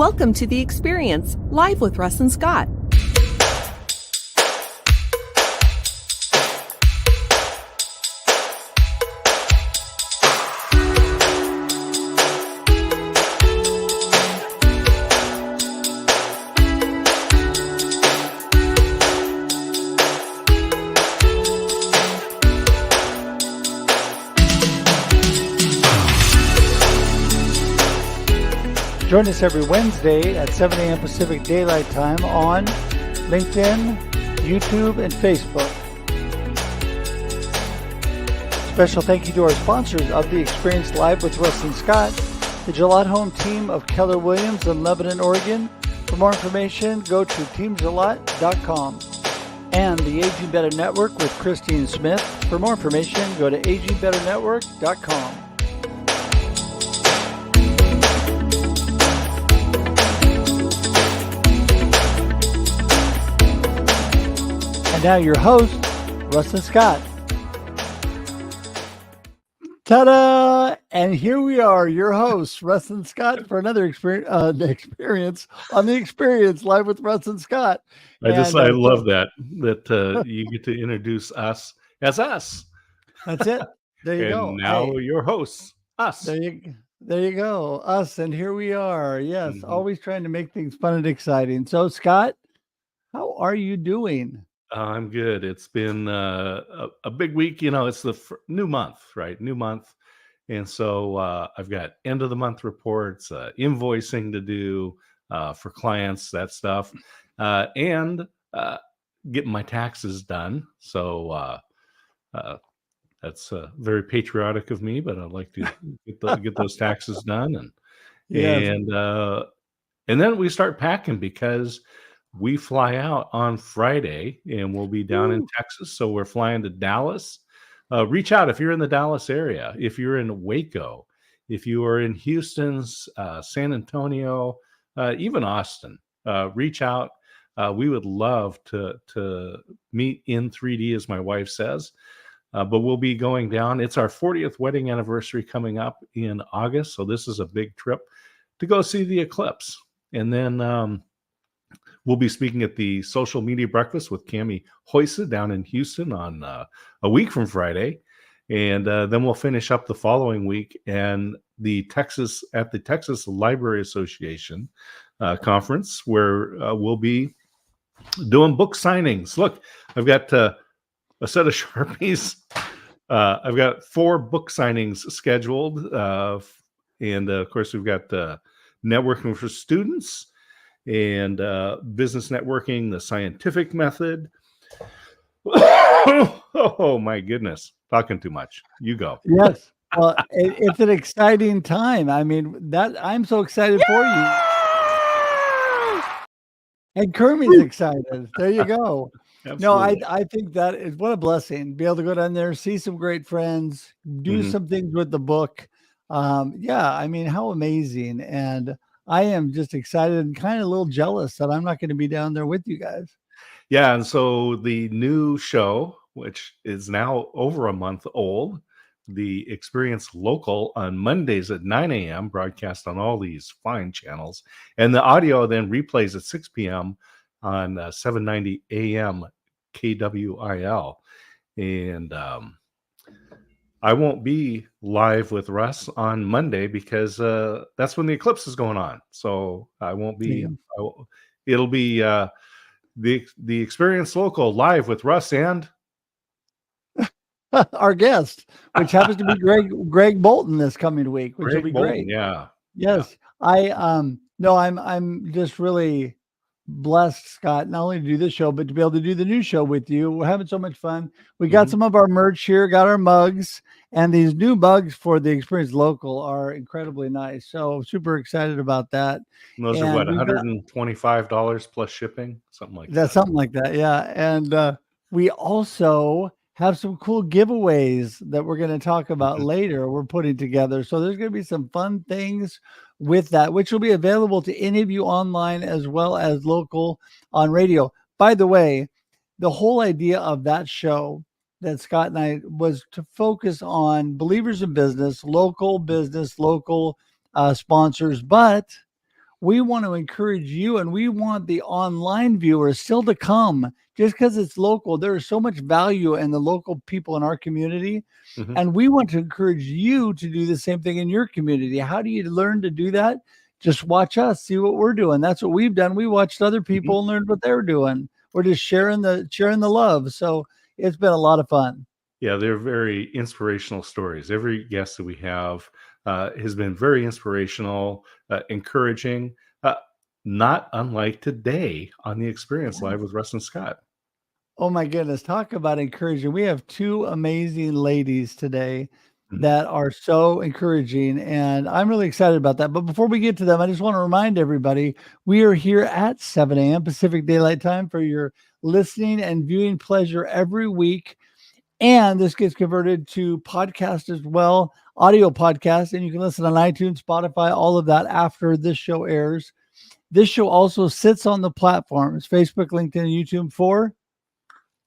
Welcome to The Experience, live with Russ and Scott. Join us every Wednesday at 7 a.m. Pacific Daylight Time on LinkedIn, YouTube, and Facebook. Special thank you to our sponsors of The Experience Live with Russ and Scott, the Gillette Home team of Keller Williams in Lebanon, Oregon. For more information, go to teamgillette.com. And the Aging Better Network with Christine Smith. For more information, go to agingbetternetwork.com. And now your host, Russ and Scott. Ta-da! And here we are, your hosts, Russ and Scott, for another experience on The Experience Live with Russ and Scott. I love that you get to introduce us as us. That's it. There you go. And now your hosts, us. There you go, us. And here we are. Yes, always trying to make things fun and exciting. So, Scott, how are you doing? I'm good. It's been a big week. You know, it's the new month, right? New month. And so I've got end of the month reports, invoicing to do for clients, that stuff, and getting my taxes done. So that's very patriotic of me, but I'd like to get those taxes done. And, yes. and then we start packing because we fly out on Friday and we'll be down in Texas. So we're flying to Dallas. Reach out if you're in the Dallas area, if you're in Waco, if you are in Houston's, San Antonio, even Austin, reach out. We would love to meet in 3D, as my wife says, but we'll be going down. It's our 40th wedding anniversary coming up in August. So this is a big trip to go see the eclipse. And then, we'll be speaking at the Social Media Breakfast with Cammie Hoysa down in Houston on a week from Friday. And then we'll finish up the following week and the Texas Library Association conference, where we'll be doing book signings. Look, I've got a set of Sharpies. I've got 4 book signings scheduled. And of course, we've got networking for students, and business networking, the scientific method. Oh my goodness, talking too much. You go. Yes. Well, it's an exciting time. I mean, I'm so excited for you. And Kermit's excited. There you go. Absolutely. No, I think that is what a blessing. Be able to go down there, see some great friends, do some things with the book. Yeah, I mean, how amazing. And I am just excited and kind of a little jealous that I'm not going to be down there with you guys. Yeah, and so the new show, which is now over a month old, the Experience Local, on Mondays at 9 a.m., broadcast on all these fine channels. And the audio then replays at 6 p.m. on 790 a.m. KWIL. And I won't be live with Russ on Monday because that's when the eclipse is going on. So I won't be. It'll be the Experience Local live with Russ and our guest, which happens to be Greg Bolton this coming week, which will be Bolton, great. Yeah. Yes. Yeah. I'm just really blessed, Scott, not only to do this show, but to be able to do the new show with you. We're having so much fun. We got some of our merch here, got our mugs, and these new mugs for the Experience Local are incredibly nice. So super excited about that. And those are what, $125 plus shipping, something like that. That's something like that. Yeah. And we also have some cool giveaways that we're going to talk about later. We're putting together. So there's going to be some fun things with that, which will be available to any of you online as well as local on radio. By the way, the whole idea of that show that Scott and I was to focus on believers in business, local sponsors, but we want to encourage you, and we want the online viewers still to come. Just because it's local, there is so much value in the local people in our community. Mhm. And we want to encourage you to do the same thing in your community. How do you learn to do that? Just watch us, see what we're doing. That's what we've done. We watched other people and learned what they're doing. We're just sharing the love. So it's been a lot of fun. Yeah, they're very inspirational stories. Every guest that we have has been very inspirational, encouraging, not unlike today on the Experience Live with Russ and Scott. Oh my goodness. Talk about encouraging. We have two amazing ladies today Mhm. that are so encouraging, and I'm really excited about that. But before we get to them, I just want to remind everybody, we are here at 7 a.m. Pacific Daylight Time for your listening and viewing pleasure every week. And this gets converted to podcast as well, audio podcast, and you can listen on iTunes, Spotify, all of that after this show airs. This show also sits on the platforms, Facebook, LinkedIn, and YouTube for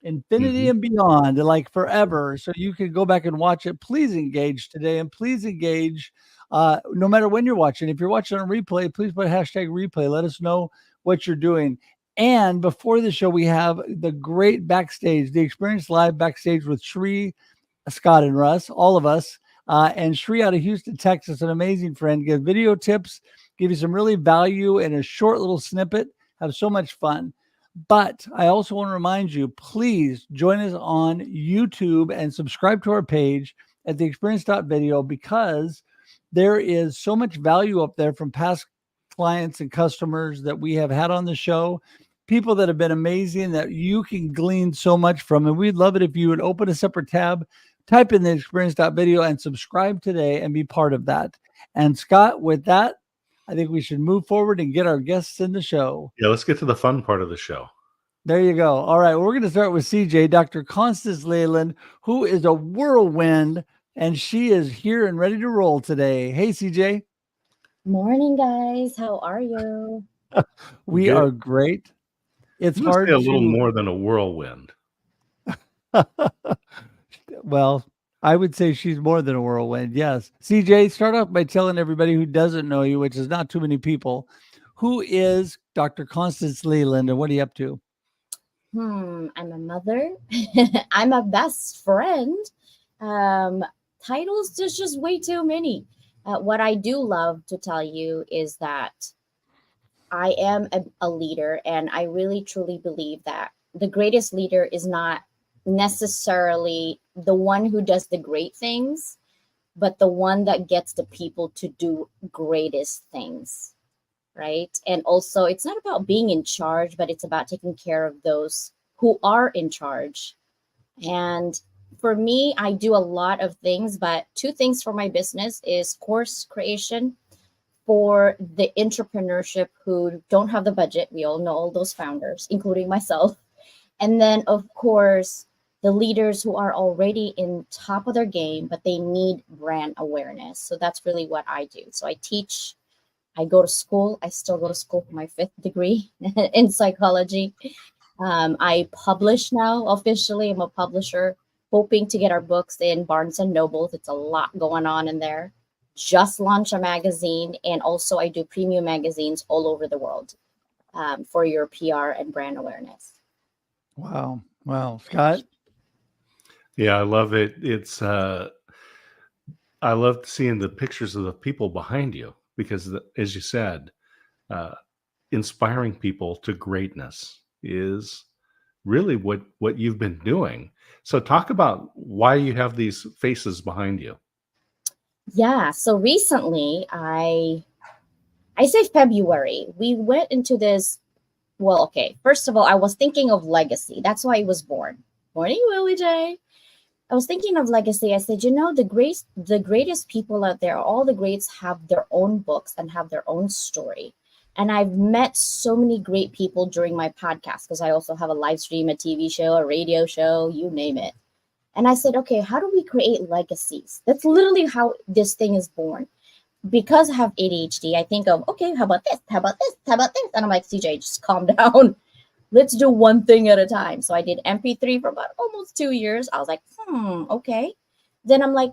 infinity Mhm. and beyond, like forever. So you can go back and watch it. Please engage today, and please engage no matter when you're watching. If you're watching on replay, please put hashtag replay. Let us know what you're doing. And before the show, we have the great backstage, the Experience Live backstage with She, Scott, and Russ, all of us. And She out of Houston, Texas, an amazing friend, give video tips, give you some really value in a short little snippet, have so much fun. But I also want to remind you, please join us on YouTube and subscribe to our page at theexperience.video, because there is so much value up there from past clients and customers that we have had on the show, people that have been amazing that you can glean so much from. And we'd love it if you would open a separate tab, type in the experience.video and subscribe today and be part of that. And Scott, with that, I think we should move forward and get our guests in the show. Yeah, let's get to the fun part of the show. There you go. All right. We're going to start with CJ, Dr. Constance Leyland, who is a whirlwind, and she is here and ready to roll today. Hey, CJ. Morning, guys. How are you? We Good. are great. It's I'm gonna hard say a little to, more than a whirlwind. well, I would say she's more than a whirlwind. Yes. CJ, start off by telling everybody who doesn't know you, which is not too many people, who is Dr. Constance Leyland and what are you up to? I'm a mother. I'm a best friend. Titles, there's just way too many. What I do love to tell you is that I am a leader, and I really truly believe that the greatest leader is not necessarily the one who does the great things, but the one that gets the people to do greatest things, right? And also, it's not about being in charge, but it's about taking care of those who are in charge. And for me, I do a lot of things, but two things for my business is course creation for the entrepreneurship who don't have the budget. We all know all those founders, including myself. And then, of course, the leaders who are already in top of their game, but they need brand awareness. So that's really what I do. So I teach, I go to school. I still go to school for my 5th degree in psychology. I publish now officially. I'm a publisher, hoping to get our books in Barnes and Nobles. It's a lot going on in there. Just launched a magazine, and also I do premium magazines all over the world for your PR and brand awareness. Wow. Wow. Scott? Yeah, I love it. It's I love seeing the pictures of the people behind you because, as you said, inspiring people to greatness is really what you've been doing. So talk about why you have these faces behind you. Yeah. So recently, I say February, we went into this. Well, okay. First of all, I was thinking of legacy. That's why I was born. Morning, Willie J. I was thinking of legacy. I said, the greatest people out there, all the greats have their own books and have their own story. And I've met so many great people during my podcast, because I also have a live stream, a TV show, a radio show, you name it. And I said, okay, how do we create legacies? That's literally how this thing is born. Because I have ADHD, I think of, okay, how about this? How about this? How about this? And I'm like, CJ, just calm down. Let's do one thing at a time. So I did MP3 for about almost 2 years. I was like, okay. Then I'm like,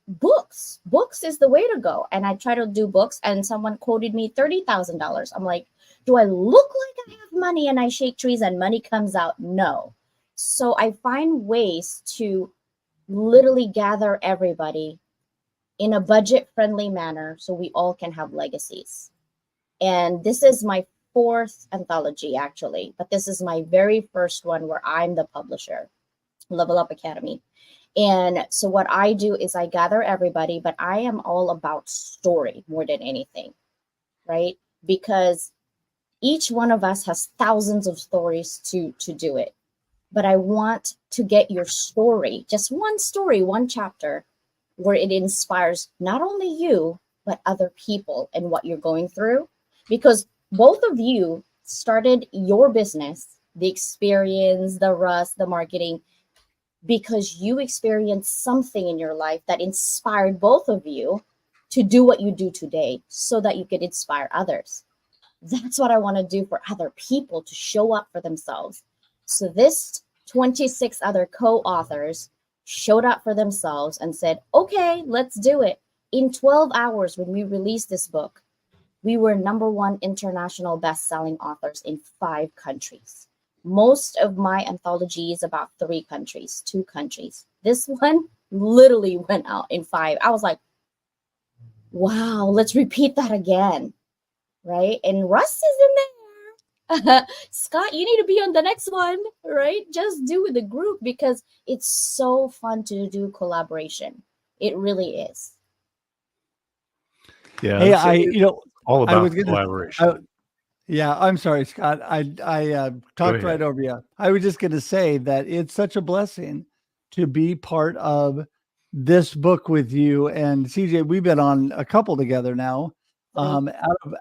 books. Books is the way to go. And I try to do books, and someone quoted me $30,000. I'm like, do I look like I have money and I shake trees and money comes out? No. So I find ways to literally gather everybody in a budget-friendly manner so we all can have legacies. And this is my 4th anthology, actually, but this is my very first one where I'm the publisher, Level Up Academy. And so what I do is I gather everybody, but I am all about story more than anything, right? Because each one of us has thousands of stories to do it. But I want to get your story, just one story, one chapter, where it inspires not only you, but other people and what you're going through. Because both of you started your business, the experience, the Russ, the marketing, because you experienced something in your life that inspired both of you to do what you do today so that you could inspire others. That's what I want to do for other people, to show up for themselves. So this 26 other co-authors showed up for themselves and said, okay, let's do it. In 12 hours, when we released this book, we were #1 international best-selling authors in 5 countries. Most of my anthology is about 3 countries, 2 countries. This one literally went out in 5. I was like, wow, let's repeat that again, right? And Russ is in there. Scott, you need to be on the next one, right? Just do with the group, because it's so fun to do collaboration. It really is. Yeah. Hey, all I about was gonna, collaboration. yeah, I'm sorry, Scott. I talked right over you. I was just going to say that it's such a blessing to be part of this book with you and CJ. We've been on a couple together now. Out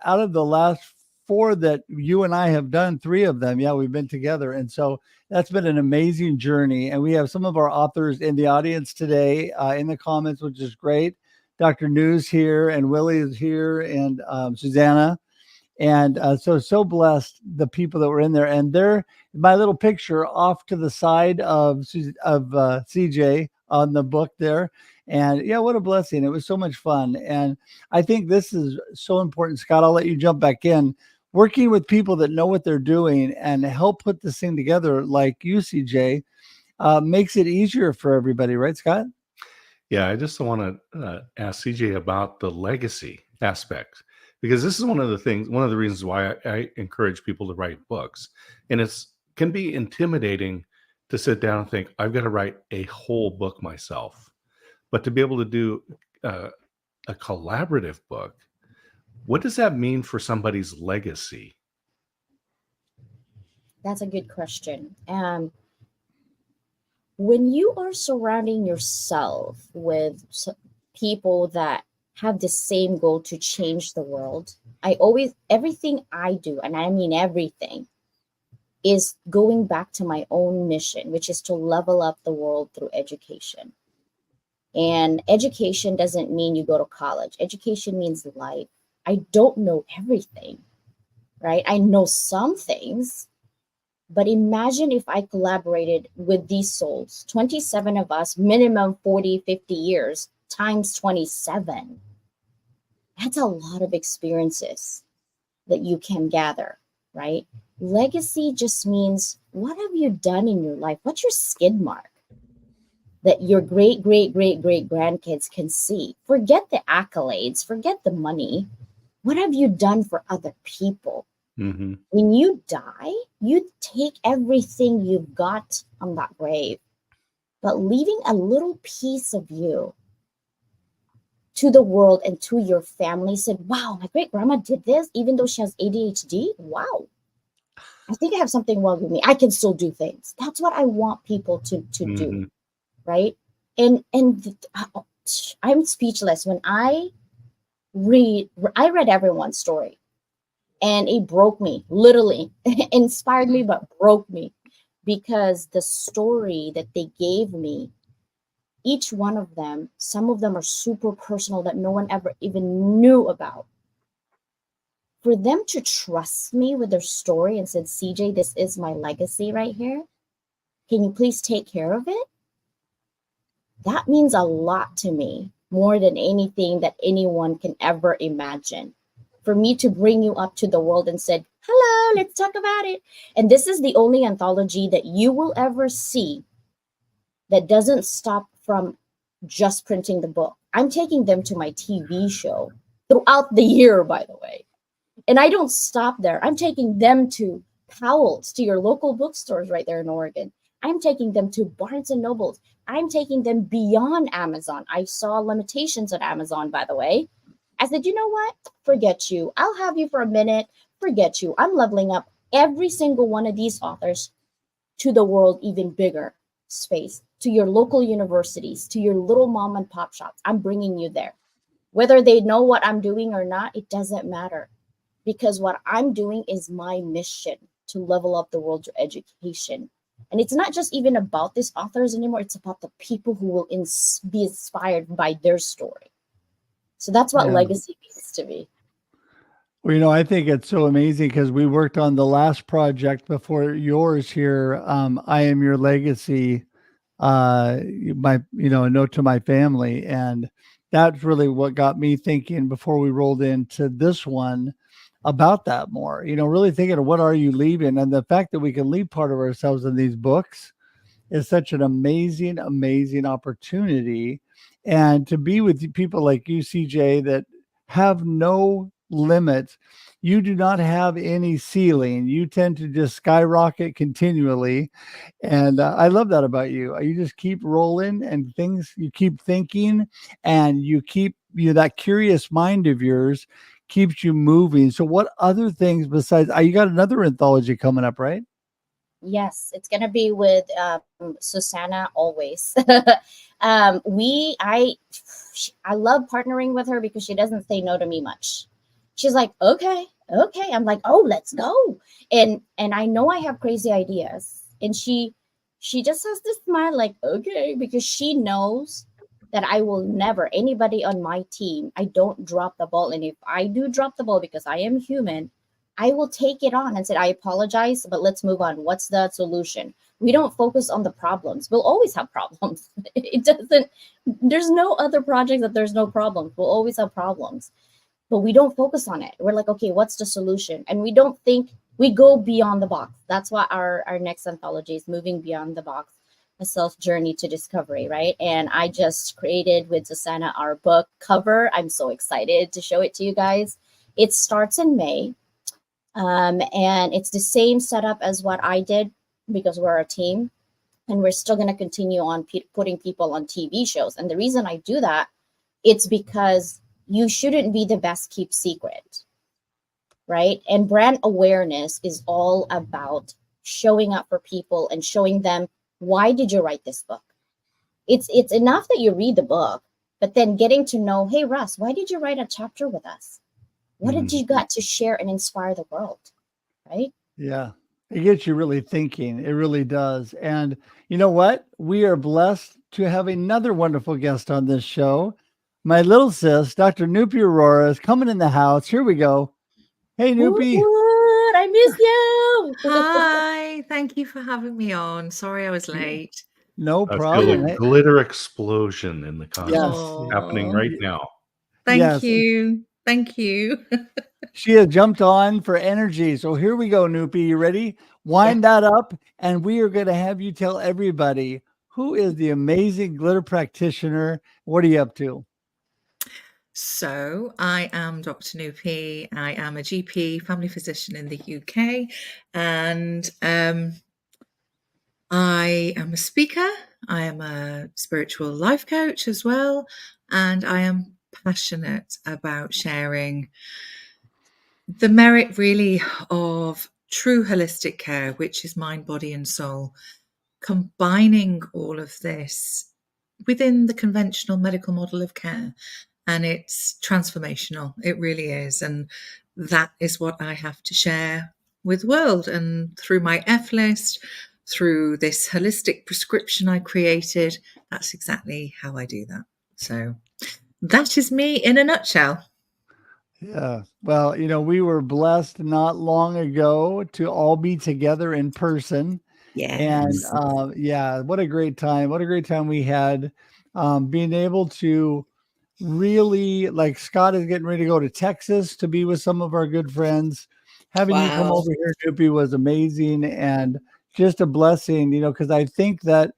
of the last 4 that you and I have done, 3 of them, yeah, we've been together, and so that's been an amazing journey. And we have some of our authors in the audience today, in the comments, which is great. Dr. News here, and Willie is here, and Susanna. And so blessed, the people that were in there, and they're my little picture off to the side of CJ on the book there. And yeah, what a blessing. It was so much fun. And I think this is so important. Scott, I'll let you jump back in. Working with people that know what they're doing and help put this thing together, like you, CJ, makes it easier for everybody, right, Scott? Yeah, I just want to ask CJ about the legacy aspect, because this is one of the reasons why I encourage people to write books. And can be intimidating to sit down and think, I've got to write a whole book myself. But to be able to do a collaborative book, what does that mean for somebody's legacy? That's a good question. When you are surrounding yourself with people that have the same goal to change the world, everything I do, and I mean everything, is going back to my own mission, which is to level up the world through education. And education doesn't mean you go to college. Education means life. I don't know everything, right? I know some things. But imagine if I collaborated with these souls, 27 of us, minimum 40, 50 years, times 27. That's a lot of experiences that you can gather, right? Legacy just means, what have you done in your life? What's your skid mark that your great, great, great, great grandkids can see? Forget the accolades, forget the money. What have you done for other people? Mm-hmm. When you die, you take everything you've got on that grave, but leaving a little piece of you to the world and to your family. Said, wow, my great grandma did this, even though she has ADHD. Wow. I think I have something wrong with me. I can still do things. That's what I want people to do. Right. And I'm speechless when I read everyone's story. And it broke me, literally. Inspired me, but broke me, because the story that they gave me, each one of them, some of them are super personal that no one ever even knew about. For them to trust me with their story and said, CJ, this is my legacy right here. Can you please take care of it? That means a lot to me, more than anything that anyone can ever imagine. For me to bring you up to the world and said, hello, let's talk about it. And this is the only anthology that you will ever see that doesn't stop from just printing the book. I'm taking them to my TV show throughout the year, by the way. And I don't stop there. I'm taking them to Powell's, to your local bookstores right there in Oregon. I'm taking them to Barnes and Nobles. I'm taking them beyond Amazon. I saw limitations at Amazon, by the way. I said, you know what? Forget you. I'll have you for a minute. Forget you. I'm leveling up every single one of these authors to the world, even bigger space, to your local universities, to your little mom and pop shops. I'm bringing you there. Whether they know what I'm doing or not, it doesn't matter. Because what I'm doing is my mission to level up the world through education. And it's not just even about these authors anymore. It's about the people who will be inspired by their story. So that's what legacy means to me. Well, I think it's so amazing because we worked on the last project before yours here. I Am Your Legacy, a note to my family. And that's really what got me thinking before we rolled into this one about that more, really thinking of what are you leaving? And the fact that we can leave part of ourselves in these books is such an amazing, amazing opportunity. And to be with people like you, CJ, that have no limit. You do not have any ceiling. You tend to just skyrocket continually. And I love that about you. You just keep rolling and you keep thinking, and you keep, that curious mind of yours keeps you moving. So what other things besides, you got another anthology coming up, right? Yes, it's going to be with Susanna always. I love partnering with her because she doesn't say no to me much. She's like, okay. I'm like, oh, let's go. And I know I have crazy ideas. And she just has this smile like, okay, because she knows that I will never, anybody on my team, I don't drop the ball. And if I do drop the ball because I am human, I will take it on and say, I apologize, but let's move on. What's the solution? We don't focus on the problems. We'll always have problems. There's no other project that there's no problems. We'll always have problems, but we don't focus on it. We're like, okay, what's the solution? And we don't think, we go beyond the box. That's what our next anthology is, moving beyond the box, a self journey to discovery, right? And I just created with Susanna our book cover. I'm so excited to show it to you guys. It starts in May. And it's the same setup as what I did because we're a team, and we're still going to continue on putting people on TV shows. And the reason I do that, it's because you shouldn't be the best kept secret, right? And brand awareness is all about showing up for people and showing them, why did you write this book? It's enough that you read the book, but then getting to know, hey, Russ, why did you write a chapter with us? What did you got to share and inspire the world, right? Yeah, it gets you really thinking. It really does. And you know what? We are blessed to have another wonderful guest on this show. My little sis, Dr. Nupi Arora, is coming in the house. Here we go. Hey, Nupi. What? I miss you. Hi, thank you for having me on. Sorry I was late. No I problem. feel a glitter explosion in the Yes. Constance happening right now. Thank you. Thank you. She has jumped on for energy. So here we go, Nupi. You ready? Wind that up, and we are going to have you tell everybody who is the amazing glitter practitioner. What are you up to? So I am Dr. Nupi. I am a GP, family physician in the UK, and I am a speaker. I am a spiritual life coach as well, and I am passionate about sharing the merit really of true holistic care, which is mind, body, and soul, combining all of this within the conventional medical model of care. And it's transformational. It really is. And that is what I have to share with the world. And through my F list, through this holistic prescription I created, that's exactly how I do that. So that is me in a nutshell. Yeah. Well, we were blessed not long ago to all be together in person. Yes. And what a great time. What a great time we had being able to really, like, Scott is getting ready to go to Texas to be with some of our good friends. Having you come Wow. over here, Nupi, was amazing and just a blessing, because I think that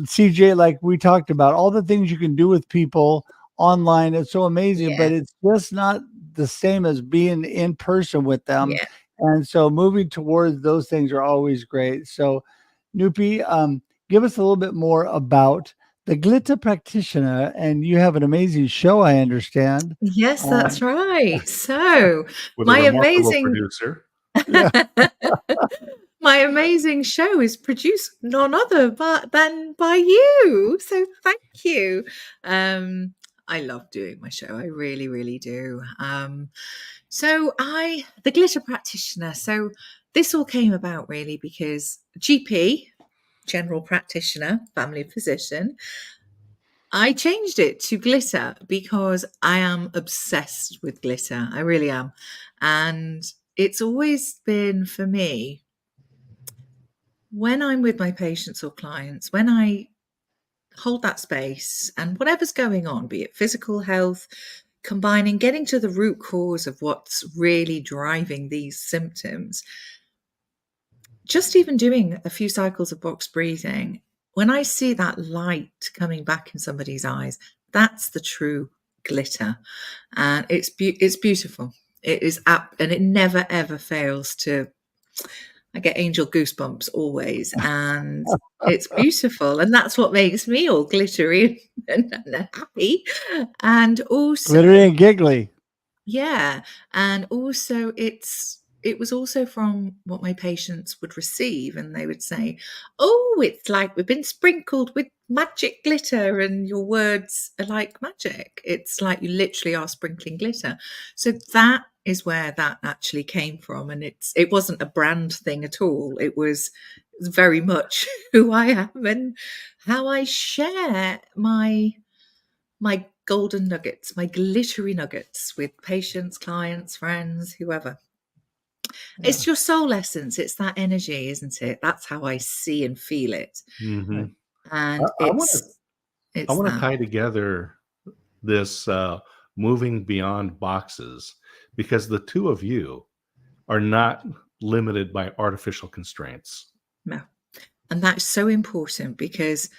CJ, like we talked about, all the things you can do with people online, it's so amazing, but Yeah. it's just not the same as being in person with them. Yeah. And so moving towards those things are always great. So Nupi, give us a little bit more about the Glitter Practitioner, and you have an amazing show, I understand. Yes, that's right. So With a my remarkable amazing producer. Yeah. my amazing show is produced none other than by you. So thank you. I love doing my show. I really, really do. The Glitter Practitioner. So this all came about really because GP, General Practitioner, family physician, I changed it to glitter because I am obsessed with glitter. I really am. And it's always been for me, when I'm with my patients or clients, when I hold that space and whatever's going on, be it physical health, combining, getting to the root cause of what's really driving these symptoms, just even doing a few cycles of box breathing, when I see that light coming back in somebody's eyes, that's the true glitter. And it's beautiful. It is and it never, ever fails to, I get angel goosebumps always. And it's beautiful. And that's what makes me all glittery and happy. And also, Glittery and giggly. yeah. And also it was also from what my patients would receive, and they would say, "Oh, it's like we've been sprinkled with magic glitter, and your words are like magic. It's like you literally are sprinkling glitter." So that is where that actually came from. And it wasn't a brand thing at all. It was very much who I am and how I share my golden nuggets, my glittery nuggets with patients, clients, friends, whoever. Yeah. It's your soul essence. It's that energy, isn't it? That's how I see and feel it. Mm-hmm. And I want to that. tie together this moving beyond boxes, because the two of you are not limited by artificial constraints. No. And that's so important because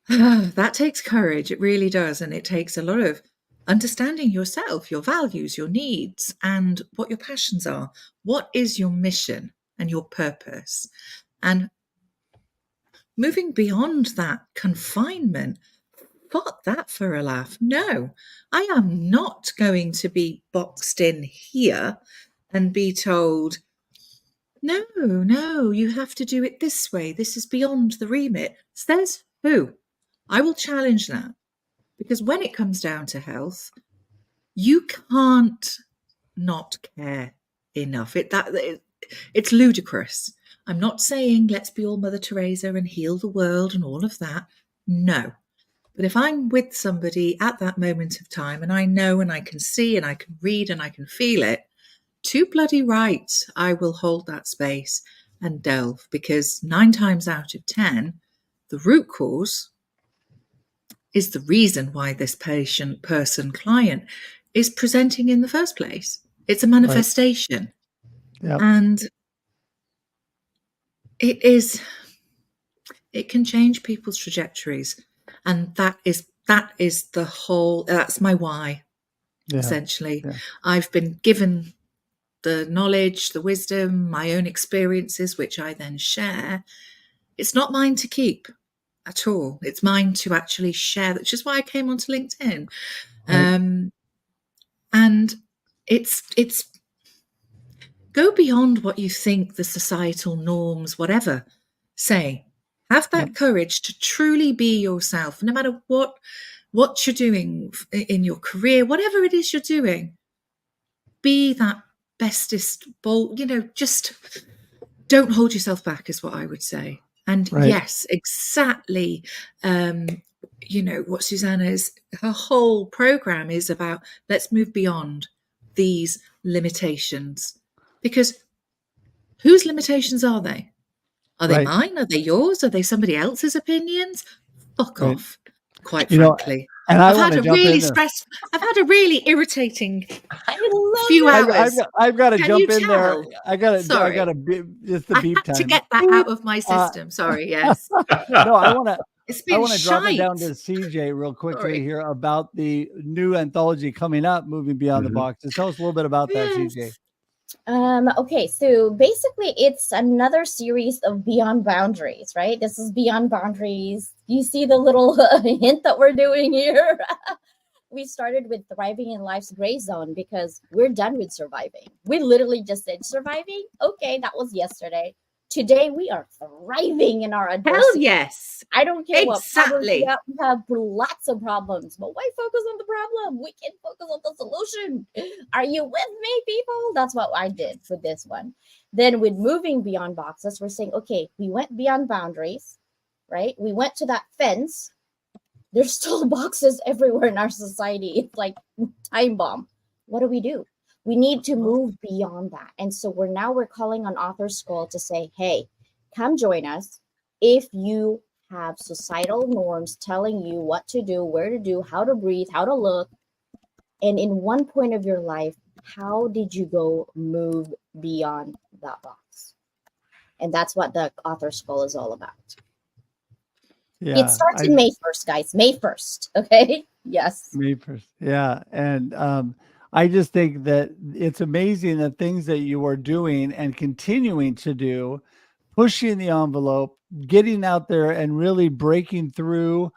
that takes courage. It really does. And it takes a lot of understanding yourself, your values, your needs, and what your passions are. What is your mission and your purpose? And moving beyond that confinement, fuck that for a laugh. No, I am not going to be boxed in here and be told, no, you have to do it this way. This is beyond the remit. Says who? I will challenge that, because when it comes down to health, you can't not care enough. It's ludicrous. I'm not saying let's be all Mother Teresa and heal the world and all of that. No. But if I'm with somebody at that moment of time and I know and I can see and I can read and I can feel it, too bloody right, I will hold that space and delve, because 9 times out of 10, the root cause is the reason why this client is presenting in the first place. It's a manifestation. Right. Yep. And it can change people's trajectories. And that's my why, essentially. Yeah. I've been given the knowledge, the wisdom, my own experiences, which I then share. It's not mine to keep at all. It's mine to actually share, which is why I came onto LinkedIn. Right. And it's go beyond what you think the societal norms, whatever, say. Have that courage to truly be yourself, no matter what you're doing in your career, whatever it is you're doing. Be that bestest, bold, just don't hold yourself back, is what I would say. And yes, exactly. What Susanna's, her whole program is about, let's move beyond these limitations. Because whose limitations are they? Are they mine? Are they yours? Are they somebody else's opinions? Fuck off, quite frankly. And I I've want had to a jump in really there. I've had a really irritating I love few it. hours. I've got to Can jump you in there. tell? I got Sorry. to it's the I beep had to time. get that out of my system. Sorry, yes. No, It's I been want to drop it down to shite. CJ real quickly Sorry. here about the new anthology coming up, Moving Beyond the Mhm. Boxes. Tell us a little bit about that, CJ. Yes. Okay, so basically it's another series of Beyond Boundaries, right? This is Beyond Boundaries. You see the little hint that we're doing here? We started with thriving in life's gray zone because we're done with surviving. We literally just said surviving. Okay, that was yesterday. Today we are thriving in our Hell adversity. yes. I don't care what problems Exactly. we have lots of problems, but why focus on the problem? We can focus on the solution. Are you with me, people? That's what I did for this one. Then with moving beyond boxes, we're saying, okay, we went beyond boundaries, right? We went to that fence. There's still boxes everywhere in our society. It's like time bomb. What do? We need to move beyond that. And so we're calling on Author School to say, hey, come join us. If you have societal norms telling you what to do, where to do, how to breathe, how to look, and in one point of your life, how did you go move beyond that box? And that's what the Author School is all about. Yeah, It starts in May 1st, guys. May 1st. Okay. Yes. May 1st. Yeah. And I just think that it's amazing the things that you are doing and continuing to do, pushing the envelope, getting out there and really breaking through,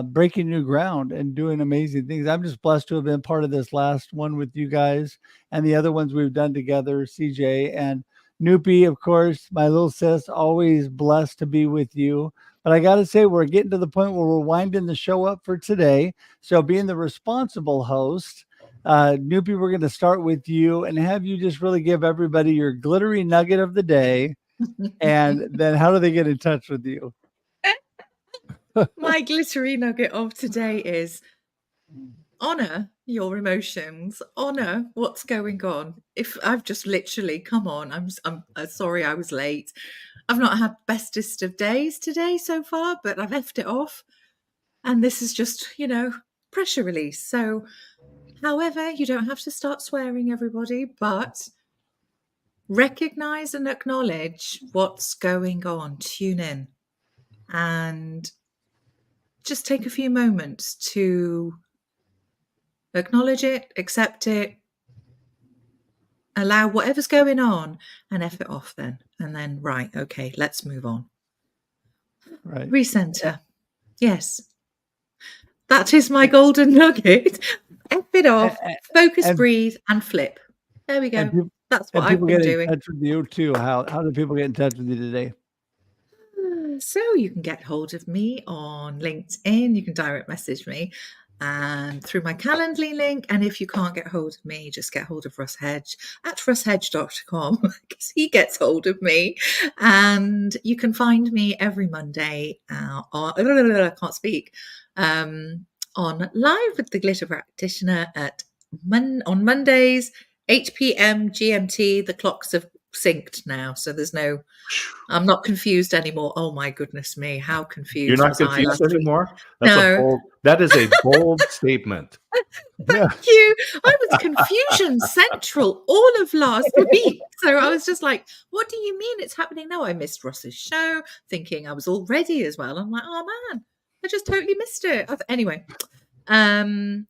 breaking new ground and doing amazing things. I'm just blessed to have been part of this last one with you guys and the other ones we've done together, CJ and Nupi, of course, my little sis, always blessed to be with you. But I got to say, we're getting to the point where we're winding the show up for today. So being the responsible host, Nupi, we're going to start with you and have you just really give everybody your glittery nugget of the day. And then how do they get in touch with you? My glittery nugget of today is honor your emotions, honor what's going on. If I've just literally come on, I'm sorry I was late. I've not had bestest of days today so far, but I've left it off. And this is just, pressure release. So, however, you don't have to start swearing, everybody, but recognize and acknowledge what's going on. Tune in and just take a few moments to acknowledge it, accept it, allow whatever's going on and F it off then. And then, right, okay, let's move on. Right. Recenter. Yes. That is my golden nugget. F it off, focus, breathe, and flip. There we go. That's what I've been doing. In touch with you too. How do people get in touch with you today? So you can get hold of me on LinkedIn. You can direct message me and through my Calendly link. And if you can't get hold of me, just get hold of Russ Hedge at russhedge.com because he gets hold of me. And you can find me every Monday I can't speak. On live with the Glitter Practitioner on Mondays, 8 p.m. GMT. The clocks have synced now, so I'm not confused anymore. Oh my goodness me, how confused You're not was I confused last week? anymore? No. That is a bold statement. Thank you. I was confusion central all of last week. So I was just like, what do you mean it's happening now? I missed Russ's show, thinking I was all ready as well. I'm like, oh man, I just totally missed it. Anyway, and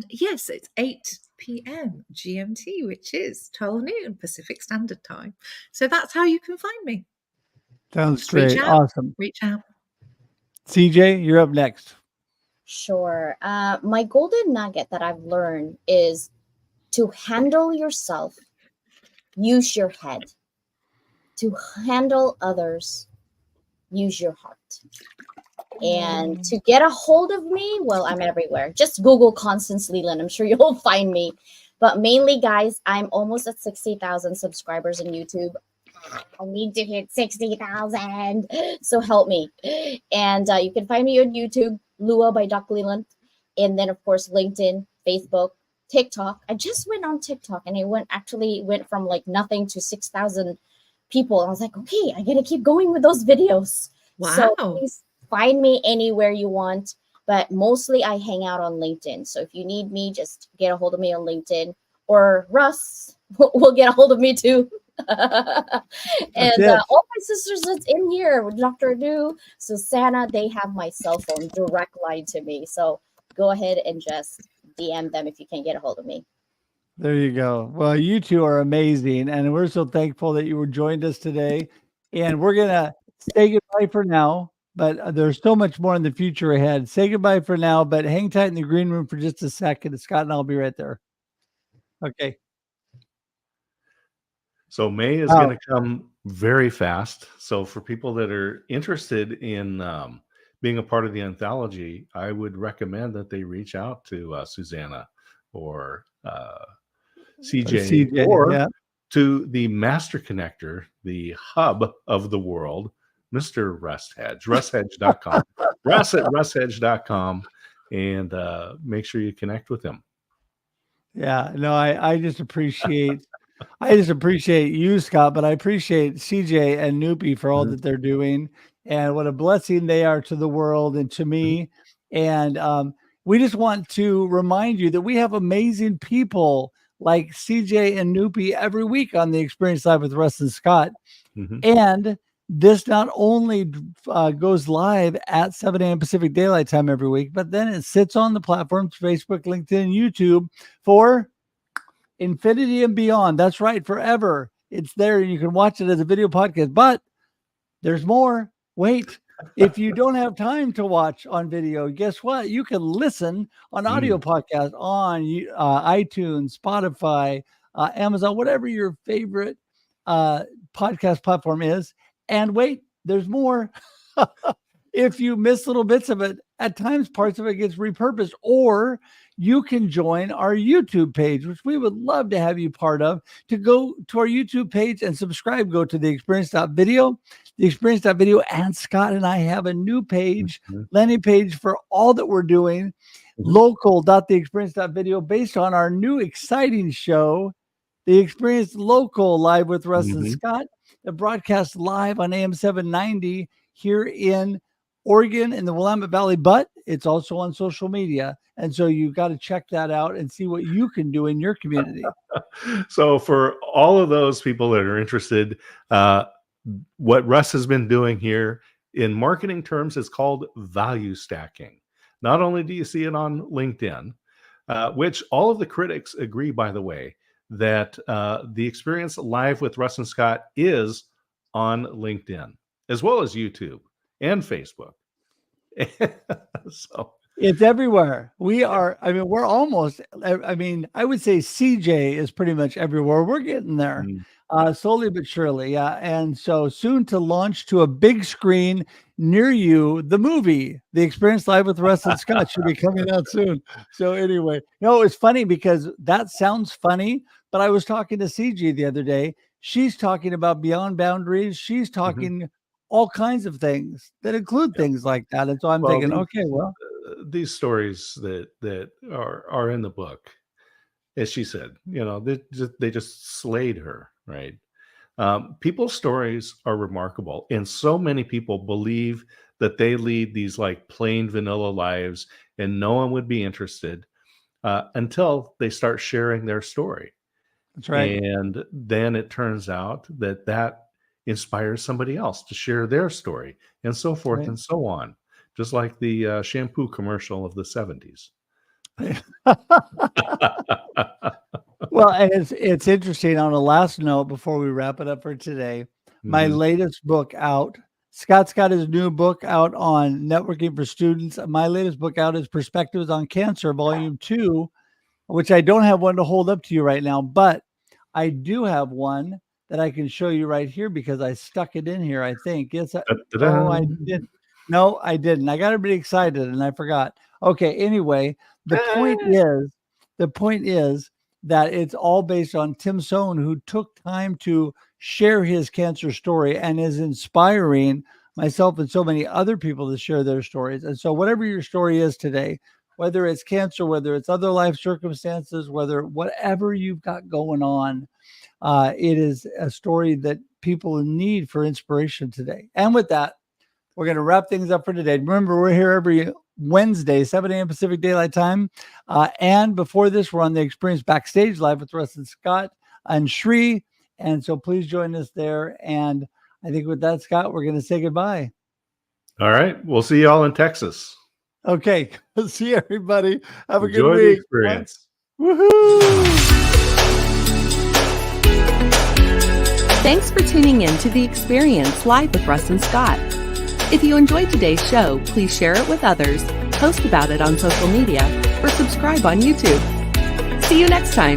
yes, it's 8 p.m. GMT, which is 12 noon Pacific Standard Time. So that's how you can find me. Sounds Just great. Awesome. Reach out. CJ, you're up next. Sure. My golden nugget that I've learned is to handle yourself, use your head. To handle others, use your heart. And to get a hold of me, well, I'm everywhere. Just Google Constance Leyland. I'm sure you'll find me. But mainly, guys, I'm almost at 60,000 subscribers on YouTube. I need to hit 60,000. So help me. And you can find me on YouTube, Lua by Docleyland. And then, of course, LinkedIn, Facebook, TikTok. I just went on TikTok and I went from like nothing to 6,000 people. I was like, okay, I got to keep going with those videos. Wow. So please find me anywhere you want. but mostly I hang out on LinkedIn. So if you need me, just get a hold of me on LinkedIn, or Russ will get a hold of me too. And all my sisters that's in here, Dr. New, Susanna, they have my cell phone direct line to me. So go ahead and just DM them if you can't get a hold of me. There you go. Well, you two are amazing, and we're so thankful that you were joined us today. And we're gonna say goodbye for now, but there's so much more in the future ahead. Say goodbye for now, but hang tight in the green room for just a second. Scott and I'll be right there. Okay. So May is going to come very fast. So for people that are interested in being a part of the anthology, I would recommend that they reach out to Susanna or CJ, or to the master connector, the hub of the world, Mr. Russ Hedge, russhedge.com, Russ at russhedge.com, and make sure you connect with him. Yeah, no, I just appreciate you, Scott, but I appreciate CJ and Nupi for all that they're doing and what a blessing they are to the world and to me. And we just want to remind you that we have amazing people like CJ and Nupi every week on the Experience Live with Russ and Scott. And this not only goes live at 7 a.m. Pacific Daylight Time every week, but then it sits on the platforms, Facebook, LinkedIn, and YouTube for infinity and beyond. That's right, forever. It's there. You can watch it as a video podcast, but there's more. Wait, if you don't have time to watch on video, guess what? You can listen on audio podcast on iTunes, Spotify, Amazon, whatever your favorite podcast platform is. And wait, there's more. If you miss little bits of it, at times parts of it gets repurposed, or you can join our YouTube page, which we would love to have you part of. To go to our YouTube page and subscribe, go to the experience.video, the experience.video, and Scott and I have a new page, landing page for all that we're doing, local.theexperience.video, based on our new exciting show, The Experience Local, live with Russ and Scott, that broadcasts live on AM 790 here in Oregon in the Willamette Valley, but it's also on social media. And so you've got to check that out and see what you can do in your community. So for all of those people that are interested, what Russ has been doing here in marketing terms is called value stacking. Not only do you see it on LinkedIn, which all of the critics agree, by the way, that the Experience Live with Russ and Scott is on LinkedIn, as well as YouTube and Facebook. So it's everywhere. We're almost, I would say CJ is pretty much everywhere. We're getting there slowly but surely. Yeah. And so soon to launch to a big screen near you, the movie, The Experience Live with Russ and Scott, should be coming out soon. So anyway, it's funny because that sounds funny, but I was talking to CJ the other day. She's talking about Beyond Boundaries. She's talking all kinds of things that include things like that. And so I'm thinking, these stories that are in the book, as she said, they just slayed her, right? People's stories are remarkable, and so many people believe that they lead these like plain vanilla lives and no one would be interested until they start sharing their story. That's right. And then it turns out that inspires somebody else to share their story, and so forth and so on. Just like the shampoo commercial of the 70s. Well, and it's interesting. On a last note, before we wrap it up for today, my latest book out. Scott's got his new book out on networking for students. My latest book out is Perspectives on Cancer, Volume 2, which I don't have one to hold up to you right now, but I do have one that I can show you right here because I stuck it in here, I think. Yes. I did. No, I didn't. I got everybody excited and I forgot. Okay. Anyway, the point is that it's all based on Tim Sohn, who took time to share his cancer story and is inspiring myself and so many other people to share their stories. And so whatever your story is today, whether it's cancer, whether it's other life circumstances, whatever you've got going on, it is a story that people need for inspiration today. And with that, we're going to wrap things up for today. Remember, we're here every Wednesday, 7 a.m. Pacific Daylight Time. And before this, we're on the Experience Backstage Live with Russ and Scott and She. And so please join us there. And I think with that, Scott, we're going to say goodbye. All right. We'll see you all in Texas. Okay. See everybody. Have a Enjoy good the week. experience. Woohoo! Thanks for tuning in to The Experience Live with Russ and Scott. If you enjoyed today's show, please share it with others, post about it on social media, or subscribe on YouTube. See you next time.